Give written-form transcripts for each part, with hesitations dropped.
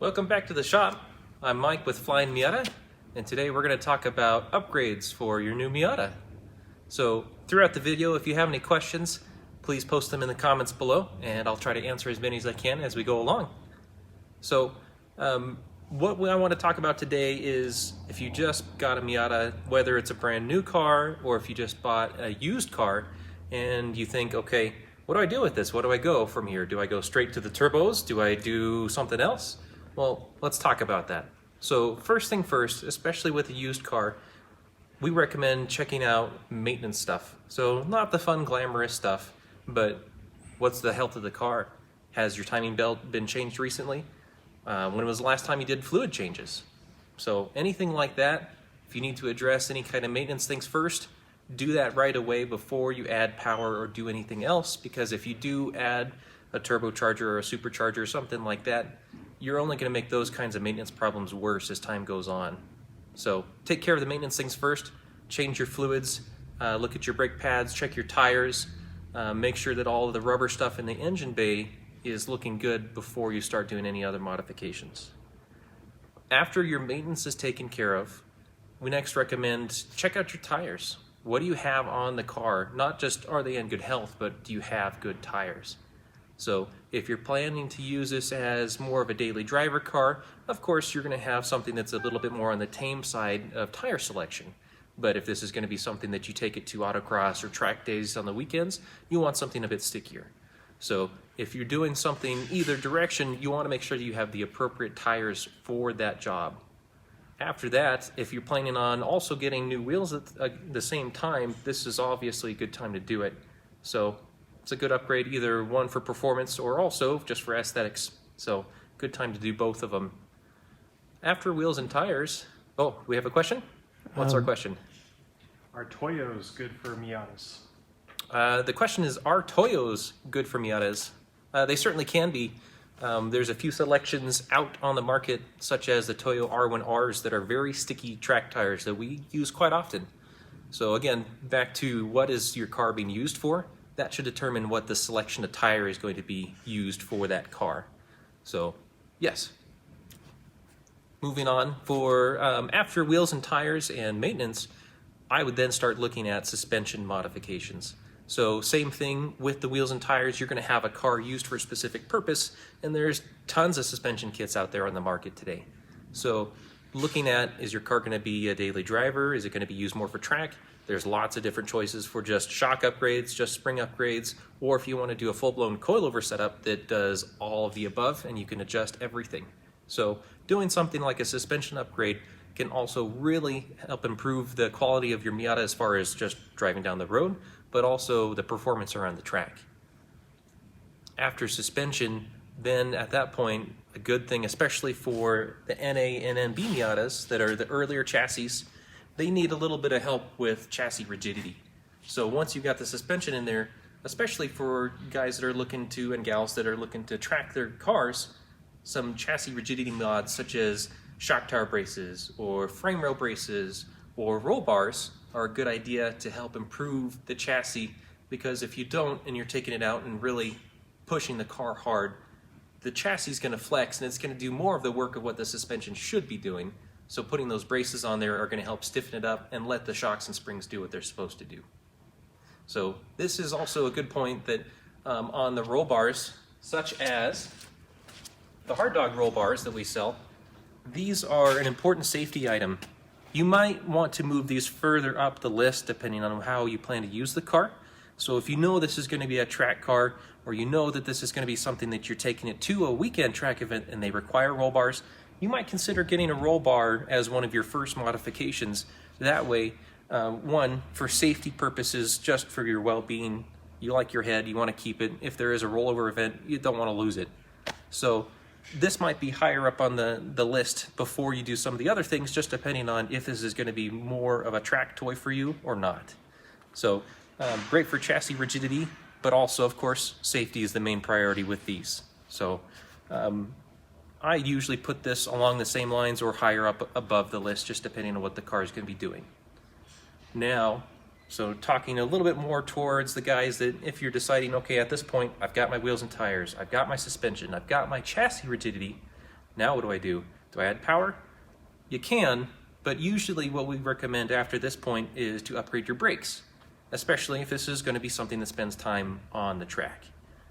Welcome back to the shop. I'm Mike with Flyin Miata, and today we're going to talk about upgrades for your new Miata. So throughout the video, if you have any questions, please post them in the comments below, and I'll try to answer as many as I can as we go along. So what I want to talk about today is if you just got a Miata, whether it's a brand new car or if you just bought a used car, and you think, okay, what do I do with this? What do I go from here? Do I go straight to the turbos? Do I do something else? Well, let's talk about that. So first thing first, especially with a used car, we recommend checking out maintenance stuff. So not the fun, glamorous stuff, but what's the health of the car? Has your timing belt been changed recently? When was the last time you did fluid changes? So anything like that, if you need to address any kind of maintenance things first, do that right away before you add power or do anything else, because if you do add a turbocharger or a supercharger or something like that, you're only going to make those kinds of maintenance problems worse as time goes on. So take care of the maintenance things first, change your fluids, look at your brake pads, check your tires, make sure that all of the rubber stuff in the engine bay is looking good before you start doing any other modifications. After your maintenance is taken care of, we next recommend check out your tires. What do you have on the car? Not just are they in good health, but do you have good tires? So if you're planning to use this as more of a daily driver car, of course you're going to have something that's a little bit more on the tame side of tire selection. But if this is going to be something that you take it to autocross or track days on the weekends, you want something a bit stickier. So if you're doing something either direction, you want to make sure that you have the appropriate tires for that job. After that, if you're planning on also getting new wheels at the same time, this is obviously a good time to do it. So it's a good upgrade, either one for performance or also just for aesthetics. So good time to do both of them. After wheels and tires, oh, we have a question? What's our question? Are Toyos good for Miatas? The question is, are Toyos good for Miatas? They certainly can be. There's a few selections out on the market, such as the Toyo R1Rs that are very sticky track tires that we use quite often. So again, back to what is your car being used for? That should determine what the selection of tire is going to be used for that car. So, yes. Moving on, for after wheels and tires and maintenance, I would then start looking at suspension modifications. So same thing with the wheels and tires, you're going to have a car used for a specific purpose, and there's tons of suspension kits out there on the market today. So looking at, is your car going to be a daily driver? Is it going to be used more for track? There's lots of different choices for just shock upgrades, just spring upgrades, or if you want to do a full-blown coilover setup that does all of the above and you can adjust everything. So doing something like a suspension upgrade can also really help improve the quality of your Miata as far as just driving down the road, but also the performance around the track. After suspension, then at that point, a good thing, especially for the NA and NB Miatas that are the earlier chassis, they need a little bit of help with chassis rigidity. So once you've got the suspension in there, especially for guys that are looking to, and gals that are looking to track their cars, some chassis rigidity mods such as shock tower braces or frame rail braces or roll bars are a good idea to help improve the chassis, because if you don't and you're taking it out and really pushing the car hard, the chassis is going to flex and it's going to do more of the work of what the suspension should be doing. So putting those braces on there are going to help stiffen it up and let the shocks and springs do what they're supposed to do. So this is also a good point that on the roll bars, such as the hard dog roll bars that we sell, these are an important safety item. You might want to move these further up the list depending on how you plan to use the car. So if you know this is going to be a track car, or you know that this is going to be something that you're taking it to a weekend track event and they require roll bars, you might consider getting a roll bar as one of your first modifications. That way, one, for safety purposes, just for your well-being, you like your head, you want to keep it. If there is a rollover event, you don't want to lose it. So this might be higher up on the list before you do some of the other things, just depending on if this is going to be more of a track toy for you or not. So great for chassis rigidity, but also, of course, safety is the main priority with these. So I usually put this along the same lines or higher up above the list, just depending on what the car is going to be doing. Now, so talking a little bit more towards the guys that if you're deciding, okay, at this point, I've got my wheels and tires, I've got my suspension, I've got my chassis rigidity, Now what do I do? Do I add power? You can, but usually what we recommend after this point is to upgrade your brakes, especially if this is going to be something that spends time on the track.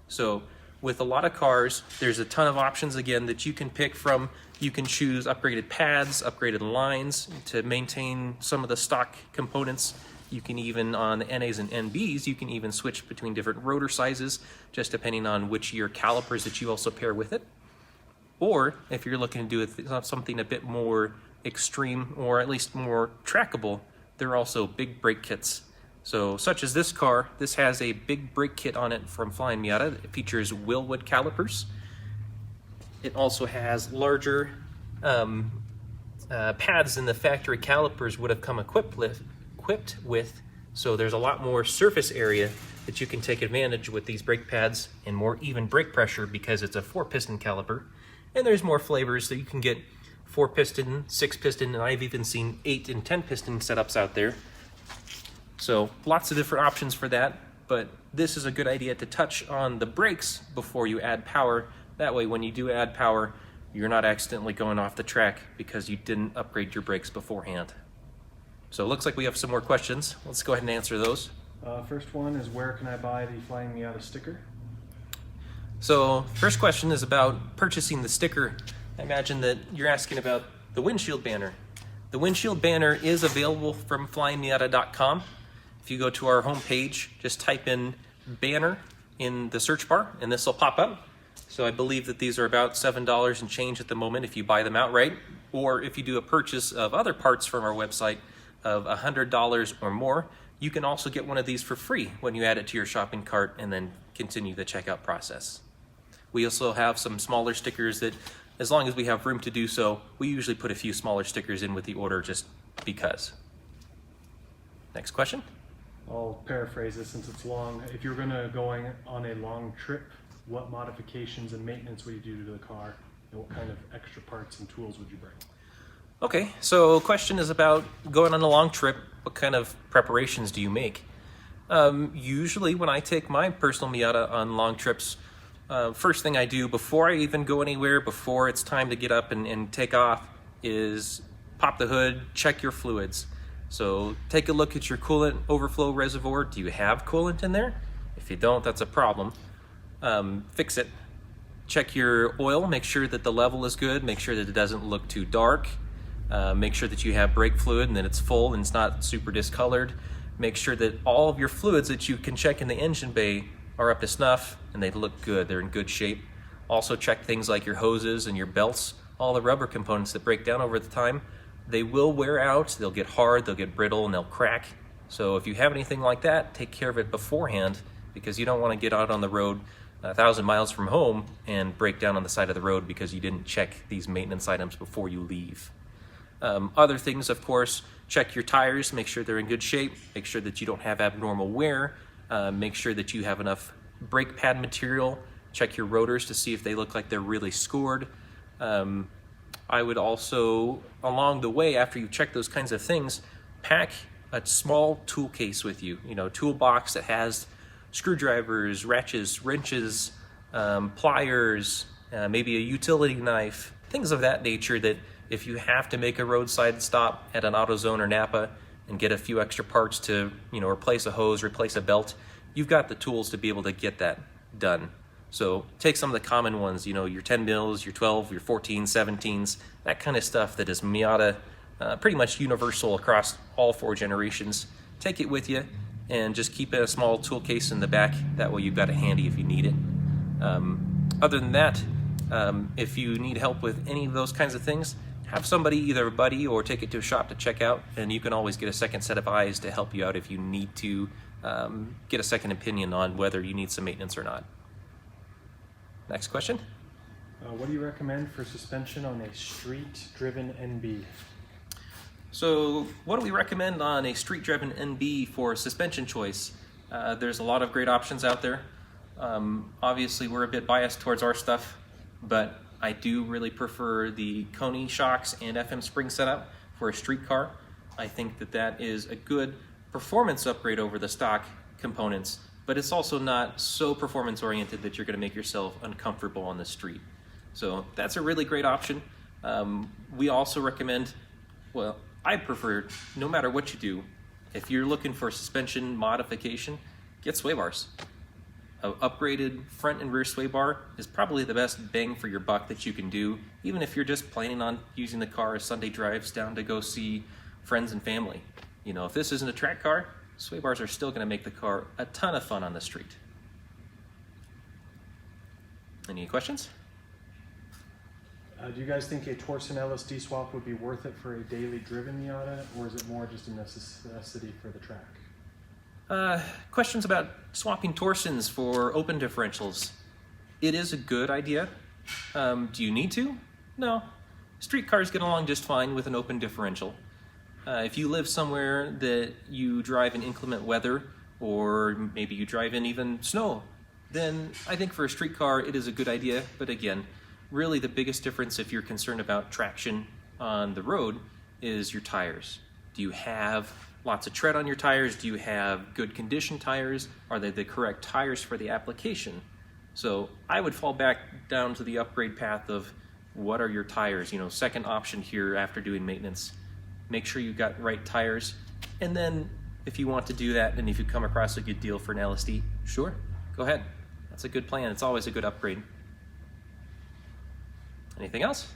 So with a lot of cars, there's a ton of options again that you can pick from. You can choose upgraded pads, upgraded lines to maintain some of the stock components. You can even, on the NAs and NBs, you can even switch between different rotor sizes, just depending on which year calipers that you also pair with it. Or if you're looking to do something a bit more extreme, or at least more trackable, there are also big brake kits. So such as this car, this has a big brake kit on it from Flyin Miata. It features Willwood calipers. It also has larger pads than the factory calipers would have come equipped with. So there's a lot more surface area that you can take advantage with these brake pads, and more even brake pressure because it's a 4-piston caliper. And there's more flavors, so you can get 4-piston, 6-piston, and I've even seen 8 and 10-piston setups out there. So lots of different options for that, but this is a good idea to touch on the brakes before you add power. That way when you do add power, you're not accidentally going off the track because you didn't upgrade your brakes beforehand. So it looks like we have some more questions. Let's go ahead and answer those. First one is, where can I buy the Flyin Miata sticker? So first question is about purchasing the sticker. I imagine that you're asking about the Windshield Banner. The Windshield Banner is available from FlyinMiata.com. If you go to our homepage, just type in banner in the search bar and this will pop up. So I believe that these are about $7 and change at the moment if you buy them outright, or if you do a purchase of other parts from our website of $100 or more, you can also get one of these for free when you add it to your shopping cart and then continue the checkout process. We also have some smaller stickers that, as long as we have room to do so, we usually put a few smaller stickers in with the order just because. Next question. I'll paraphrase this since it's long. If you're going on a long trip, what modifications and maintenance would you do to the car, and what kind of extra parts and tools would you bring? Okay, so question is about going on a long trip. What kind of preparations do you make? Usually when I take my personal Miata on long trips, first thing I do before I even go anywhere, before it's time to get up and take off, is pop the hood, check your fluids. So take a look at your coolant overflow reservoir. Do you have coolant in there? If you don't, that's a problem. Fix it. Check your oil, make sure that the level is good, make sure that it doesn't look too dark. Make sure that you have brake fluid and that it's full and it's not super discolored. Make sure that all of your fluids that you can check in the engine bay are up to snuff and they look good, they're in good shape. Also check things like your hoses and your belts, all the rubber components that break down over the time. They will wear out, they'll get hard, they'll get brittle, and they'll crack. So if you have anything like that, take care of it beforehand, because you don't want to get out on the road 1,000 miles from home and break down on the side of the road because you didn't check these maintenance items before you leave. Other things, of course, check your tires, make sure they're in good shape, make sure that you don't have abnormal wear, make sure that you have enough brake pad material, check your rotors to see if they look like they're really scored. I would also, along the way, after you check those kinds of things, pack a small tool case with you, toolbox that has screwdrivers, ratchets, wrenches, pliers, maybe a utility knife, things of that nature that if you have to make a roadside stop at an AutoZone or Napa and get a few extra parts to, replace a hose, replace a belt, you've got the tools to be able to get that done. So take some of the common ones, your 10 mils, your 12, your 14, 17s, that kind of stuff that is Miata, pretty much universal across all 4 generations. Take it with you and just keep a small tool case in the back. That way you've got it handy if you need it. Other than that, if you need help with any of those kinds of things, have somebody, either a buddy or take it to a shop to check out, and you can always get a second set of eyes to help you out if you need to get a second opinion on whether you need some maintenance or not. Next question. What do you recommend for suspension on a street-driven NB? So what do we recommend on a street-driven NB for suspension choice? There's a lot of great options out there. Obviously, we're a bit biased towards our stuff, but I do really prefer the Koni shocks and FM spring setup for a street car. I think that that is a good performance upgrade over the stock components, but it's also not so performance oriented that you're going to make yourself uncomfortable on the street. So that's a really great option. We also recommend, well, I prefer, no matter what you do, if you're looking for suspension modification, get sway bars. An upgraded front and rear sway bar is probably the best bang for your buck that you can do, even if you're just planning on using the car as Sunday drives down to go see friends and family. You know, if this isn't a track car, sway bars are still going to make the car a ton of fun on the street. Any questions? Do you guys think a Torsen LSD swap would be worth it for a daily driven Miata, or is it more just a necessity for the track? Questions about swapping Torsens for open differentials. It is a good idea. Do you need to? No. Street cars get along just fine with an open differential. If you live somewhere that you drive in inclement weather, or maybe you drive in even snow, then I think for a street car it is a good idea. But again, really the biggest difference if you're concerned about traction on the road is your tires. Do you have lots of tread on your tires? Do you have good condition tires? Are they the correct tires for the application? So I would fall back down to the upgrade path of what are your tires? You know, second option here after doing maintenance. Make sure you've got right tires. And then if you want to do that and if you come across a good deal for an LSD, sure, go ahead. That's a good plan. It's always a good upgrade. Anything else?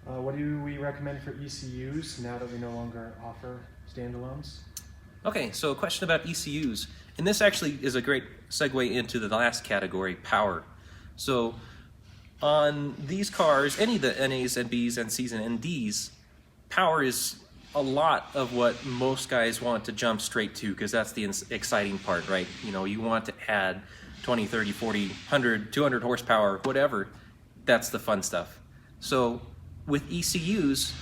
What do we recommend for ECUs now that we no longer offer standalones? Okay, so a question about ECUs. And this actually is a great segue into the last category, power. So on these cars, any of the NAs, NBs, NCs, and NDs, power is a lot of what most guys want to jump straight to because that's the exciting part, right? You know, you want to add 20, 30, 40, 100, 200 horsepower, whatever. That's the fun stuff. So with ECUs,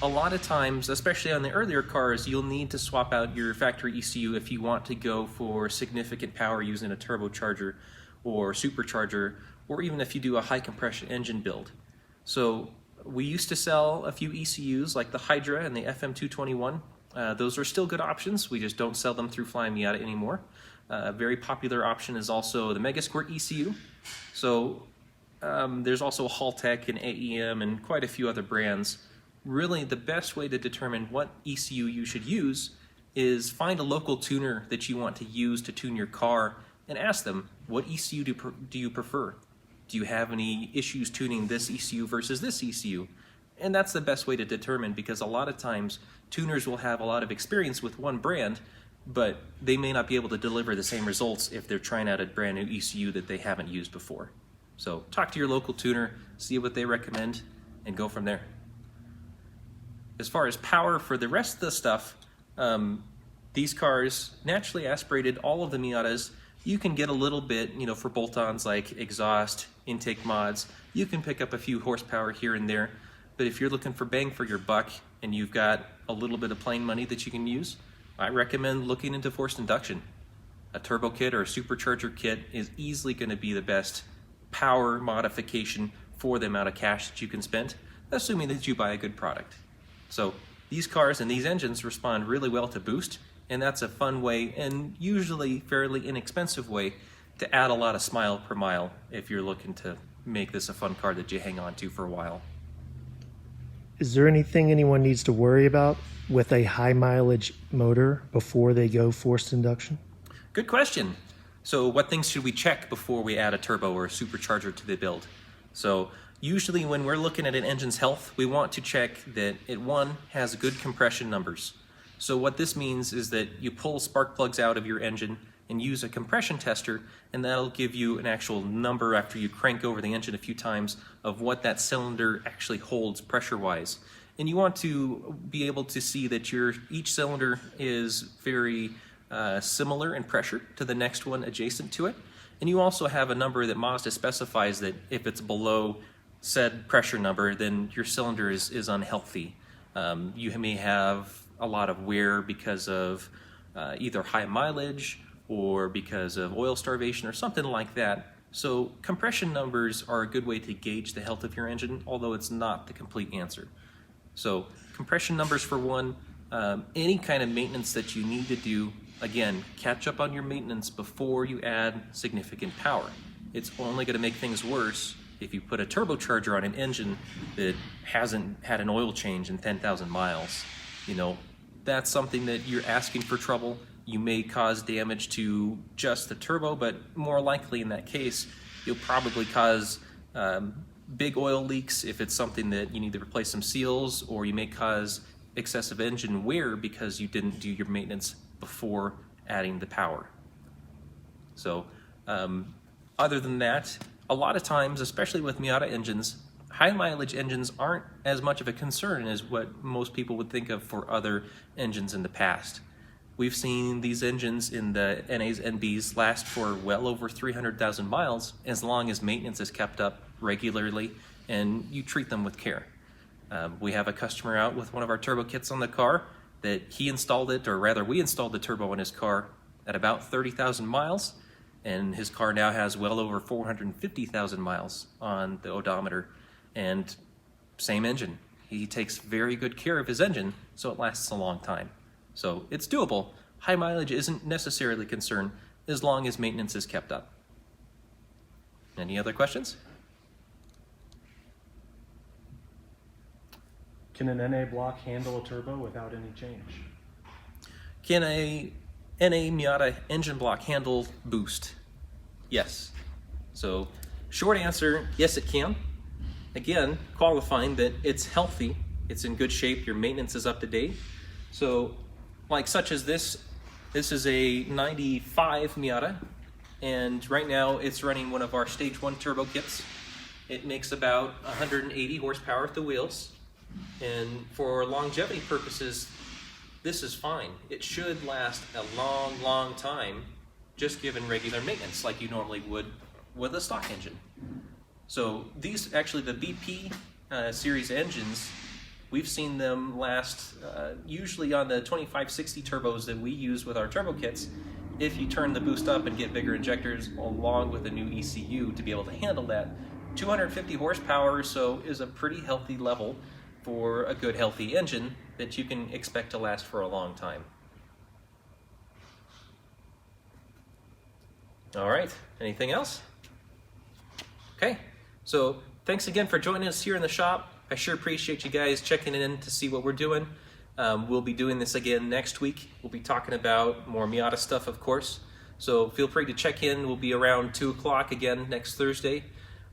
a lot of times, especially on the earlier cars, you'll need to swap out your factory ECU if you want to go for significant power using a turbocharger or supercharger, or even if you do a high compression engine build. So we used to sell a few ECUs like the Hydra and the FM221. Those are still good options. We just don't sell them through Flyin Miata anymore. A very popular option is also the Megasquirt ECU. So there's also Haltech and AEM and quite a few other brands. Really, the best way to determine what ECU you should use is find a local tuner that you want to use to tune your car and ask them, what ECU do you prefer? Do you have any issues tuning this ECU versus this ECU? And that's the best way to determine, because a lot of times tuners will have a lot of experience with one brand, but they may not be able to deliver the same results if they're trying out a brand new ECU that they haven't used before. So talk to your local tuner, see what they recommend, and go from there. As far as power for the rest of the stuff, these cars naturally aspirated, all of the Miatas. You can get a little bit, you know, for bolt-ons like exhaust, intake mods. You can pick up a few horsepower here and there. But if you're looking for bang for your buck and you've got a little bit of plain money that you can use, I recommend looking into forced induction. A turbo kit or a supercharger kit is easily going to be the best power modification for the amount of cash that you can spend, assuming that you buy a good product. So these cars and these engines respond really well to boost, and that's a fun way and usually fairly inexpensive way to add a lot of smile per mile if you're looking to make this a fun car that you hang on to for a while. Is there anything anyone needs to worry about with a high mileage motor before they go forced induction? Good question. So what things should we check before we add a turbo or a supercharger to the build? So usually when we're looking at an engine's health, we want to check that it, one, has good compression numbers. So what this means is that you pull spark plugs out of your engine and use a compression tester, and that'll give you an actual number after you crank over the engine a few times of what that cylinder actually holds pressure-wise. And you want to be able to see that each cylinder is very similar in pressure to the next one adjacent to it. And you also have a number that Mazda specifies that if it's below said pressure number, then your cylinder is unhealthy. You may have a lot of wear because of either high mileage or because of oil starvation or something like that. So compression numbers are a good way to gauge the health of your engine, although it's not the complete answer. So compression numbers for one, any kind of maintenance that you need to do, again, catch up on your maintenance before you add significant power. It's only going to make things worse If you put a turbocharger on an engine that hasn't had an oil change in 10,000 miles, you know, that's something that you're asking for trouble. You may cause damage to just the turbo, but more likely in that case, you'll probably cause big oil leaks if it's something that you need to replace some seals, or you may cause excessive engine wear because you didn't do your maintenance before adding the power. So other than that, a lot of times, especially with Miata engines, high mileage engines aren't as much of a concern as what most people would think of for other engines in the past. We've seen these engines in the NAs and Bs last for well over 300,000 miles as long as maintenance is kept up regularly and you treat them with care. We have a customer out with one of our turbo kits on the car that he installed it, or rather we installed the turbo in his car at about 30,000 miles, and his car now has well over 450,000 miles on the odometer, and same engine. He takes very good care of his engine, so it lasts a long time. So it's doable. High mileage isn't necessarily a concern as long as maintenance is kept up. Any other questions? Can an NA block handle a turbo without any change? Can a NA Miata engine block handle boost? Yes. So short answer, yes it can. Again, qualifying that it's healthy, it's in good shape, your maintenance is up to date. So like such as this is a 95 Miata, and right now it's running one of our stage 1 turbo kits. It makes about 180 horsepower at the wheels, and for longevity purposes, this is fine. It should last a long time, just given regular maintenance like you normally would with a stock engine. So these, actually the BP series engines, we've seen them last usually on the 2560 turbos that we use with our turbo kits. If you turn the boost up and get bigger injectors along with a new ECU to be able to handle that, 250 horsepower or so is a pretty healthy level for a good healthy engine that you can expect to last for a long time. All right, anything else? Okay, so thanks again for joining us here in the shop. I sure appreciate you guys checking in to see what we're doing. We'll be doing this again next week. We'll be talking about more Miata stuff, of course. So feel free to check in. We'll be around 2 o'clock again next Thursday.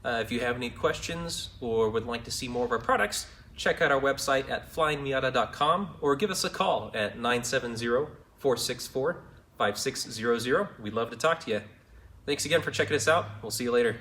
If you have any questions or would like to see more of our products, check out our website at flyinmiata.com or give us a call at 970-464-5600. We'd love to talk to you. Thanks again for checking us out. We'll see you later.